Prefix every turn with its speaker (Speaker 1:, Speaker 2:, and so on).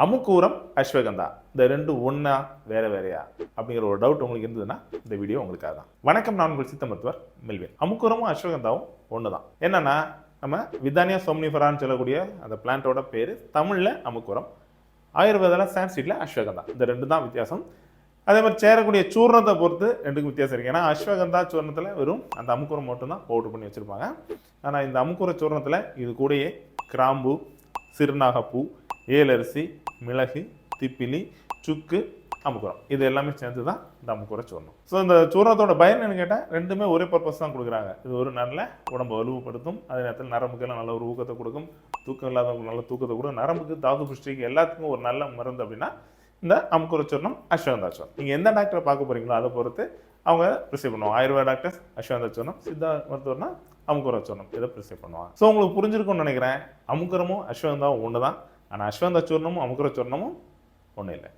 Speaker 1: அமுக்கூரம் அஸ்வகந்தா இந்த ரெண்டு ஒன்றா வேறையா அப்படிங்கிற ஒரு டவுட் உங்களுக்கு இருந்ததுன்னா இந்த வீடியோ உங்களுக்காக தான். வணக்கம், நான் உங்கள் சித்த மருத்துவர் மெல்வின். அமுக்கூரமும் அஸ்வகந்தாவும் ஒன்று தான். என்னன்னா, நம்ம விதானியா சோம்னிஃபரான்னு சொல்லக்கூடிய அந்த பிளான்ட்டோட பேர் தமிழில் அமுக்கூரம், ஆயுர்வேதாவில் சான்ஸ்கிரிட்டில் அஸ்வகந்தா. இந்த ரெண்டு தான் வித்தியாசம். அதே மாதிரி சேரக்கூடிய சூர்ணத்தை பொறுத்து ரெண்டுக்கும் வித்தியாசம் இருக்குது. ஏன்னா அஸ்வகந்தா சூர்ணத்தில் வெறும் அந்த அமுக்கூரம் மட்டும்தான் பவுடர் பண்ணி வச்சுருப்பாங்க. ஆனால் இந்த அமுக்கூர சூர்ணத்தில் இது கூடயே கிராம்பு, சிறுநாகப்பூ, ஏலரிசி, மிளகு, திப்பிலி, சுக்கு, அமுக்குரம் இது எல்லாமே சேர்ந்து தான் இந்த அமுக்குர சூர்ணம். ஸோ இந்த சூர்ணத்தோட பயன் என்ன கேட்டால் ரெண்டுமே ஒரே பர்பஸ் தான் கொடுக்குறாங்க. இது ஒரு நல்ல உடம்பை வலுவுப்படுத்தும், அதே நேரத்தில் நரம்புக்கெல்லாம் நல்ல ஒரு ஊக்கத்தை கொடுக்கும், தூக்கம் இல்லாதவங்களுக்கு நல்ல தூக்கத்தை கொடுக்கும், நரம்புக்கு தாது புஷ்டிக்கு எல்லாத்துக்கும் ஒரு நல்ல மருந்து அப்படின்னா இந்த அமுக்குர சூர்ணம், அஸ்வகந்தா சூர்ணம். நீங்கள் எந்த டாக்டரை பார்க்க போகிறீங்களோ அதை பொறுத்து அவங்க ப்ரிஸ்கிரைப் பண்ணுவாங்க. ஆயுர்வேத டாக்டர்ஸ் அஸ்வகந்தா சூர்ணம், சித்தா மருத்துவர்னா அமுக்குர சூர்ணம் இதை ப்ரிஸ்கிரைப் பண்ணுவாங்க. ஸோ உங்களுக்கு புரிஞ்சிருக்கும்னு நினைக்கிறேன். அமுக்குரமும் அஸ்வகந்தாவும் ஒன்று தான். ஆனால் அஸ்வகந்தா சூர்ணமும் அமுக்குர சூர்ணமும் ஒன்றும் இல்லை.